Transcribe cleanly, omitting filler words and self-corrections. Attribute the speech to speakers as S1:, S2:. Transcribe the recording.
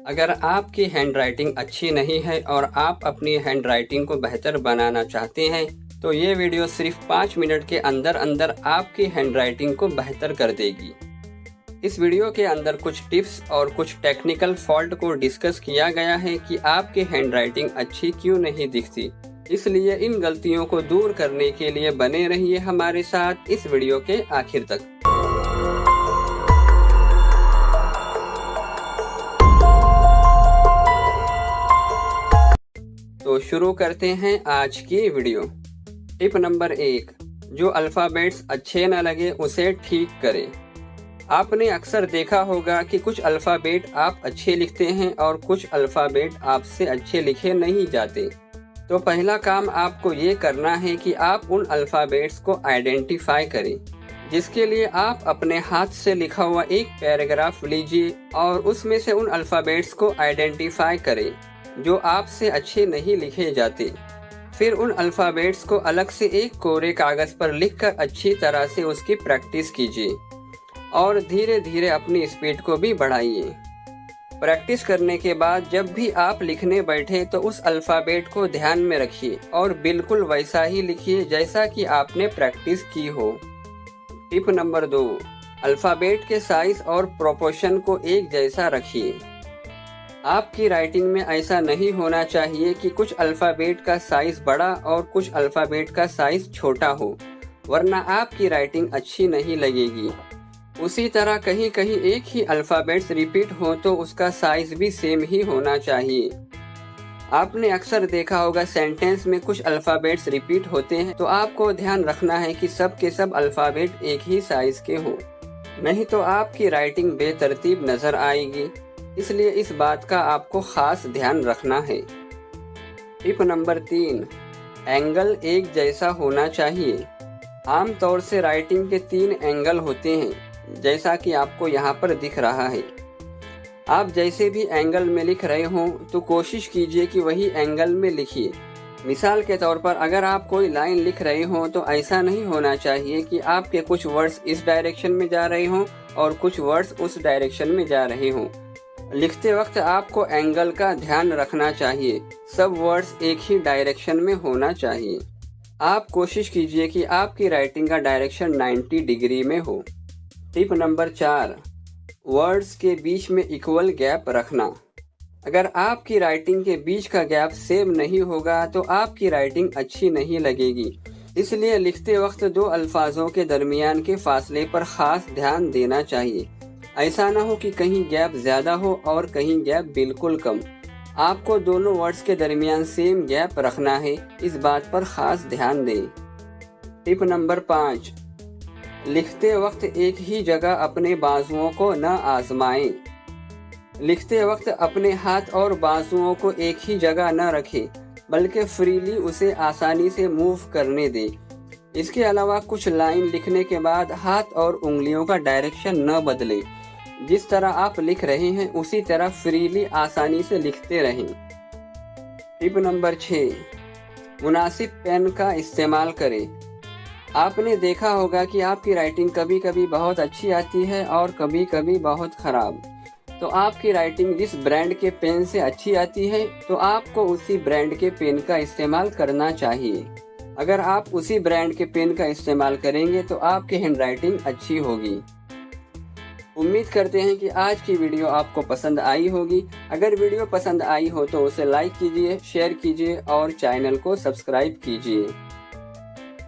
S1: अगर आपकी हैंडराइटिंग अच्छी नहीं है और आप अपनी हैंडराइटिंग को बेहतर बनाना चाहते हैं तो ये वीडियो सिर्फ 5 मिनट के अंदर अंदर आपकी हैंडराइटिंग को बेहतर कर देगी। इस वीडियो के अंदर कुछ टिप्स और कुछ टेक्निकल फॉल्ट को डिस्कस किया गया है कि आपकी हैंडराइटिंग अच्छी क्यों नहीं दिखती। इसलिए इन गलतियों को दूर करने के लिए बने रहिए हमारे साथ इस वीडियो के आखिर तक। तो शुरू करते हैं आज की वीडियो। टिप नंबर 1, जो अल्फ़ाबेट्स अच्छे न लगे उसे ठीक करें। आपने अक्सर देखा होगा कि कुछ अल्फ़ाबेट आप अच्छे लिखते हैं और कुछ अल्फ़ाबेट आपसे अच्छे लिखे नहीं जाते। तो पहला काम आपको ये करना है कि आप उन अल्फ़ाबेट्स को आइडेंटिफाई करें, जिसके लिए आप अपने हाथ से लिखा हुआ एक पैराग्राफ लीजिए और उसमें से उन अल्फ़ाबेट्स को आइडेंटिफाई करें जो आपसे अच्छे नहीं लिखे जाते। फिर उन अल्फ़ाबेट्स को अलग से एक कोरे कागज़ पर लिखकर अच्छी तरह से उसकी प्रैक्टिस कीजिए और धीरे धीरे अपनी स्पीड को भी बढ़ाइए। प्रैक्टिस करने के बाद जब भी आप लिखने बैठे तो उस अल्फ़ाबेट को ध्यान में रखिए और बिल्कुल वैसा ही लिखिए जैसा कि आपने प्रैक्टिस की हो। टिप नंबर 2, अल्फ़ाबेट के साइज़ और प्रोपोर्शन को एक जैसा रखिए। आपकी राइटिंग में ऐसा नहीं होना चाहिए कि कुछ अल्फ़ाबेट का साइज़ बड़ा और कुछ अल्फ़ाबेट का साइज़ छोटा हो, वरना आपकी राइटिंग अच्छी नहीं लगेगी। उसी तरह कहीं कहीं एक ही अल्फ़ाबेट्स रिपीट हो तो उसका साइज़ भी सेम ही होना चाहिए। आपने अक्सर देखा होगा सेंटेंस में कुछ अल्फ़ाबेट्स रिपीट होते हैं, तो आपको ध्यान रखना है कि सब के सब अल्फ़ाबेट एक ही साइज़ के हों, नहीं तो आपकी राइटिंग बेतरतीब नज़र आएगी। इसलिए इस बात का आपको ख़ास ध्यान रखना है। टिप नंबर 3, एंगल एक जैसा होना चाहिए। आम तौर से राइटिंग के 3 एंगल होते हैं, जैसा कि आपको यहाँ पर दिख रहा है। आप जैसे भी एंगल में लिख रहे हों तो कोशिश कीजिए कि वही एंगल में लिखिए। मिसाल के तौर पर अगर आप कोई लाइन लिख रहे हों तो ऐसा नहीं होना चाहिए कि आपके कुछ वर्ड्स इस डायरेक्शन में जा रहे हों और कुछ वर्ड्स उस डायरेक्शन में जा रहे हों। लिखते वक्त आपको एंगल का ध्यान रखना चाहिए, सब वर्ड्स एक ही डायरेक्शन में होना चाहिए। आप कोशिश कीजिए कि आपकी राइटिंग का डायरेक्शन 90 डिग्री में हो। टिप नंबर 4, वर्ड्स के बीच में इक्वल गैप रखना। अगर आपकी राइटिंग के बीच का गैप सेम नहीं होगा तो आपकी राइटिंग अच्छी नहीं लगेगी। इसलिए लिखते वक्त 2 अल्फाजों के दरमियान के फासले पर ख़ास ध्यान देना चाहिए। ऐसा ना हो कि कहीं गैप ज़्यादा हो और कहीं गैप बिल्कुल कम। आपको दोनों वर्ड्स के दरमियान सेम गैप रखना है, इस बात पर ख़ास ध्यान दें। टिप नंबर 5, लिखते वक्त एक ही जगह अपने बाजुओं को न आजमाएं। लिखते वक्त अपने हाथ और बाजुओं को एक ही जगह न रखें, बल्कि फ्रीली उसे आसानी से मूव करने दें। इसके अलावा कुछ लाइन लिखने के बाद हाथ और उंगलियों का डायरेक्शन न बदलें। जिस तरह आप लिख रहे हैं उसी तरह फ्रीली आसानी से लिखते रहें। टिप नंबर 6, मुनासिब पेन का इस्तेमाल करें। आपने देखा होगा कि आपकी राइटिंग कभी कभी बहुत अच्छी आती है और कभी कभी बहुत ख़राब। तो आपकी राइटिंग जिस ब्रांड के पेन से अच्छी आती है तो आपको उसी ब्रांड के पेन का इस्तेमाल करना चाहिए। अगर आप उसी ब्रांड के पेन का इस्तेमाल करेंगे तो आपकी हैंडराइटिंग अच्छी होगी। उम्मीद करते हैं कि आज की वीडियो आपको पसंद आई होगी। अगर वीडियो पसंद आई हो तो उसे लाइक कीजिए, शेयर कीजिए और चैनल को सब्सक्राइब कीजिए।